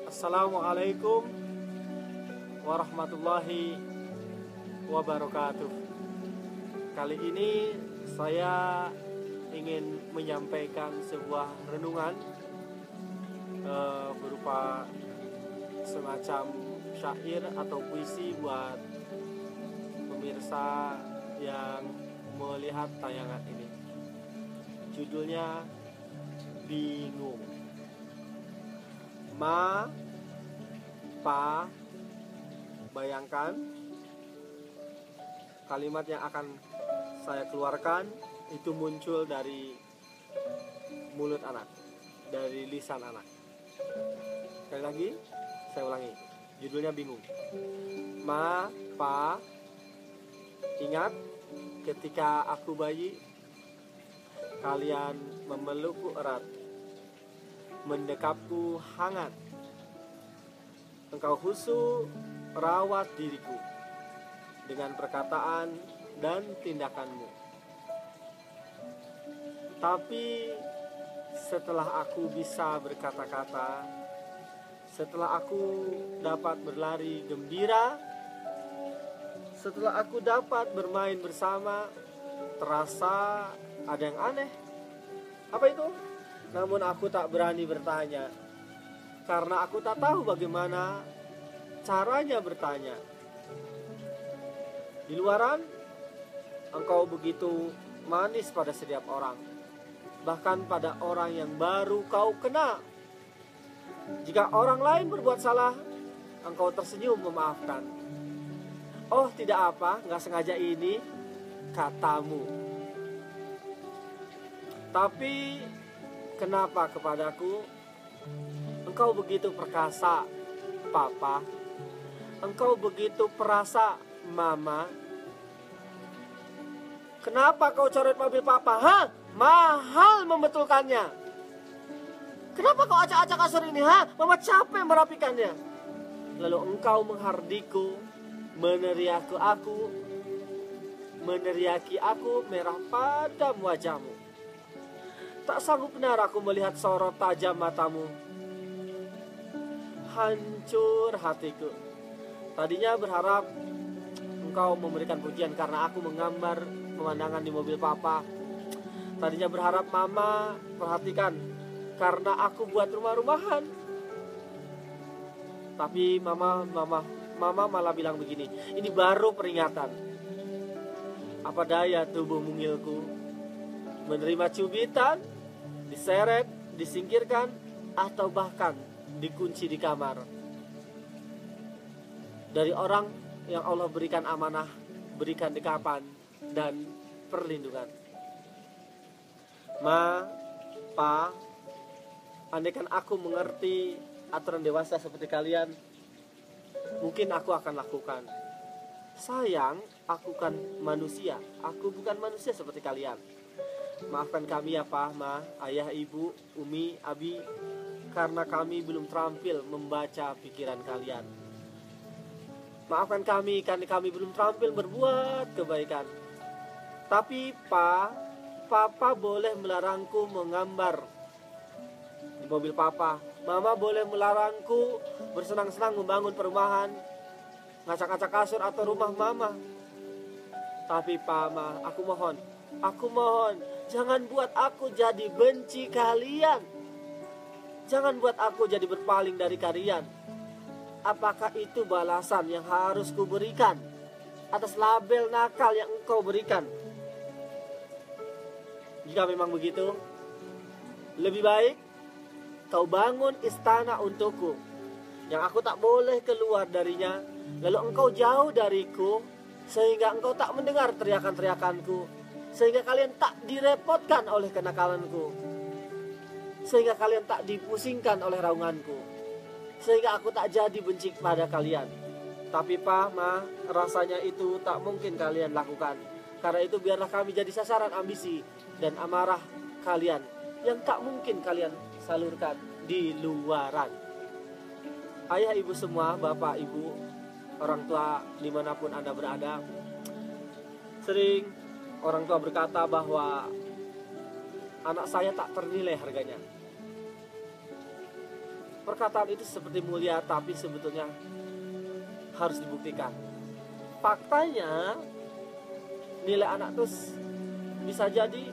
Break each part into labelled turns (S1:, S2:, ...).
S1: Assalamualaikum warahmatullahi wabarakatuh. Kali ini saya ingin menyampaikan sebuah renungan berupa semacam syair atau puisi buat pemirsa yang melihat tayangan ini. Judulnya Bingung. Ma, Pa, bayangkan kalimat yang akan saya keluarkan itu muncul dari mulut anak, dari lisan anak. Sekali lagi, saya ulangi. Judulnya Bingung. Ma, Pa, ingat ketika aku bayi, kalian memelukku erat, mendekapku hangat. Engkau husu rawat diriku dengan perkataan dan tindakanmu. Tapi setelah aku bisa berkata-kata, setelah aku dapat berlari gembira, setelah aku dapat bermain bersama, terasa ada yang aneh. Apa itu? Namun aku tak berani bertanya, karena aku tak tahu bagaimana caranya bertanya. Di luaran, engkau begitu manis pada setiap orang, bahkan pada orang yang baru kau kenal. Jika orang lain berbuat salah, engkau tersenyum memaafkan. Oh, tidak apa, gak sengaja ini, katamu. Tapi kenapa kepadaku engkau begitu perkasa, Papa? Engkau begitu perasa, Mama? Kenapa kau coret mobil Papa? Hah? Mahal membetulkannya. Kenapa kau acak-acak kasur ini? Hah? Mama capek merapikannya. Lalu engkau menghardikku, meneriaki aku merah padam wajahmu. Tak sanggup benar aku melihat sorot tajam matamu. Hancur hatiku. Tadinya berharap engkau memberikan pujian karena aku menggambar pemandangan di mobil Papa. Tadinya berharap Mama perhatikan karena aku buat rumah-rumahan. Tapi Mama malah bilang begini, ini baru peringatan. Apa daya tubuh mungilku menerima cubitan, diseret, disingkirkan, atau bahkan dikunci di kamar dari orang yang Allah berikan amanah, berikan dekapan dan perlindungan. Ma, Pa, andaikan aku mengerti aturan dewasa seperti kalian, mungkin aku akan lakukan. Sayang, aku kan manusia, aku bukan manusia seperti kalian. Maafkan kami ya Pa, Ma, Ayah, Ibu, Umi, Abi, karena kami belum terampil membaca pikiran kalian. Maafkan kami karena kami belum terampil berbuat kebaikan. Tapi Papa boleh melarangku menggambar di mobil Papa. Mama boleh melarangku bersenang-senang membangun perumahan, ngacak-ngacak kasur atau rumah Mama. Tapi Ma, aku mohon, jangan buat aku jadi benci kalian. Jangan buat aku jadi berpaling dari kalian. Apakah itu balasan yang harus kuberikan atas label nakal yang engkau berikan? Jika memang begitu, lebih baik kau bangun istana untukku yang aku tak boleh keluar darinya, lalu engkau jauh dariku sehingga engkau tak mendengar teriakan-teriakanku, sehingga kalian tak direpotkan oleh kenakalanku, sehingga kalian tak dipusingkan oleh raunganku, sehingga aku tak jadi benci pada kalian. Tapi Pa, Ma, rasanya itu tak mungkin kalian lakukan. Karena itu biarlah kami jadi sasaran ambisi dan amarah kalian yang tak mungkin kalian salurkan di luaran. Ayah, ibu semua, bapak, ibu, orang tua dimanapun Anda berada, sering orang tua berkata bahwa anak saya tak ternilai harganya. perkataan itu seperti mulia, tapi sebetulnya harus dibuktikan. Faktanya nilai anak itu bisa jadi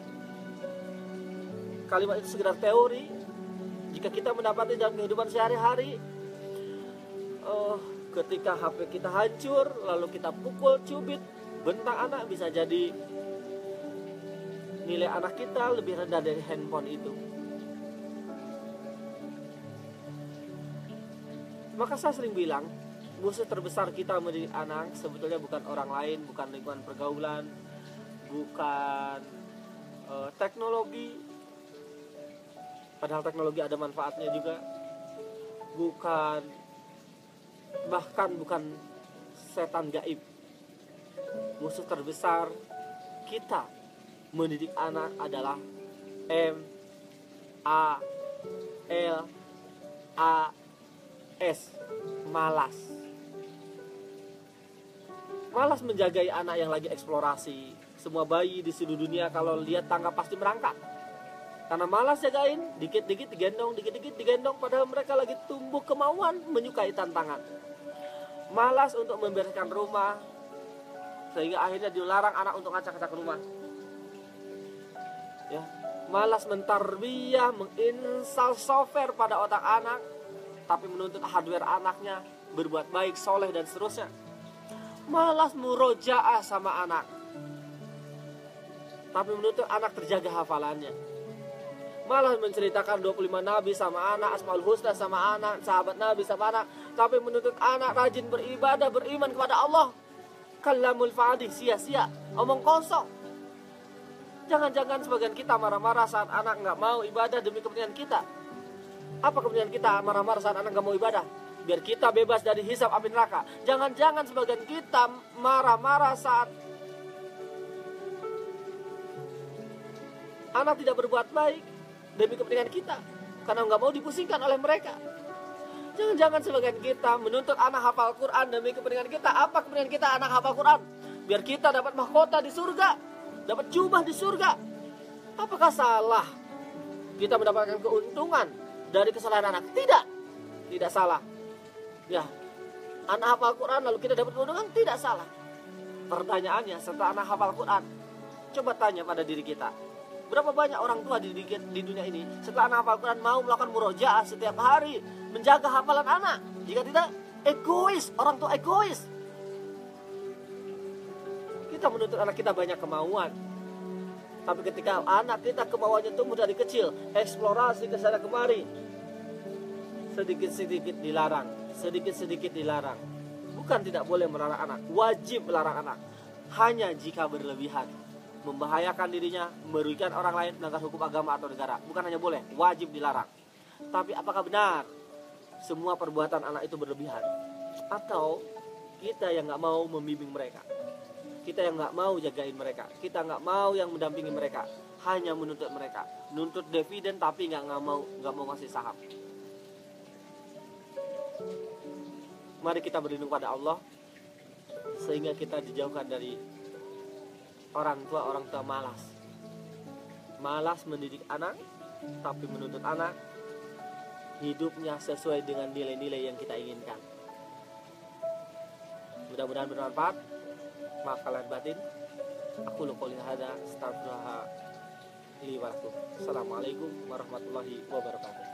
S1: kalimat itu sekedar teori. Jika kita mendapati dalam kehidupan sehari-hari, ketika HP kita hancur, lalu kita pukul, cubit, bentak anak, bisa jadi nilai anak kita lebih rendah dari handphone itu. Maka saya sering bilang, musuh terbesar kita mendidik anak sebetulnya bukan orang lain, bukan lingkungan pergaulan, bukan teknologi, padahal teknologi ada manfaatnya juga, bahkan bukan setan gaib. Musuh terbesar kita mendidik anak adalah MALAS, malas. Malas menjagai anak yang lagi eksplorasi. Semua bayi di seluruh dunia kalau lihat tangga pasti merangkak, karena malas jagain, dikit-dikit digendong, padahal mereka lagi tumbuh kemauan menyukai tantangan. Malas untuk membereskan rumah, sehingga akhirnya dilarang anak untuk ngacak-ngacak rumah. Ya, malas mentarbiyah, menginstal software pada otak anak, tapi menuntut hardware anaknya berbuat baik, soleh dan seterusnya. Malas murojaah sama anak, tapi menuntut anak terjaga hafalannya. Malah menceritakan 25 nabi sama anak, Asmaul Husna sama anak, sahabat nabi sama anak, tapi menuntut anak rajin beribadah, beriman kepada Allah. Kalamul fadih, sia-sia, omong kosong. Jangan-jangan sebagian kita marah-marah saat anak gak mau ibadah demi kepentingan kita. Apa kepentingan kita marah-marah saat anak gak mau ibadah? Biar kita bebas dari hisab api neraka. Jangan-jangan sebagian kita marah-marah saat anak tidak berbuat baik demi kepentingan kita, karena nggak mau dipusingkan oleh mereka. Jangan-jangan sebagian kita menuntut anak hafal Quran demi kepentingan kita. Apa kepentingan kita anak hafal Quran? Biar kita dapat mahkota di surga, dapat jubah di surga. Apakah salah kita mendapatkan keuntungan dari kesalahan anak? Tidak salah. Ya, anak hafal Quran lalu kita dapat keuntungan, tidak salah. Pertanyaannya, setelah anak hafal Quran, coba tanya pada diri kita, berapa banyak orang tua di dunia ini setelah anak hafal Quran mau melakukan murojaah setiap hari, menjaga hafalan anak? Jika tidak, egois, orang tua egois. Kita menuntut anak kita banyak kemauan, tapi ketika anak kita kemauannya tumbuh dari kecil, eksplorasi ke sana kemari, sedikit-sedikit dilarang. Bukan tidak boleh melarang anak, wajib melarang anak, hanya jika berlebihan, membahayakan dirinya, merugikan orang lain, melanggar hukum agama atau negara. Bukan hanya boleh, wajib dilarang. Tapi apakah benar semua perbuatan anak itu berlebihan? Atau kita yang gak mau membimbing mereka, kita yang gak mau jagain mereka, kita gak mau yang mendampingi mereka, hanya menuntut mereka, nuntut dividen tapi gak mau ngasih saham. Mari kita berlindung pada Allah, sehingga kita dijauhkan dari orang tua malas mendidik anak, tapi menuntut anak hidupnya sesuai dengan nilai-nilai yang kita inginkan. Mudah-mudahan bermanfaat. Maaf lahir batin. Aku qouli hadza, astaghfirullah li wa lakum. Assalamualaikum warahmatullahi wabarakatuh.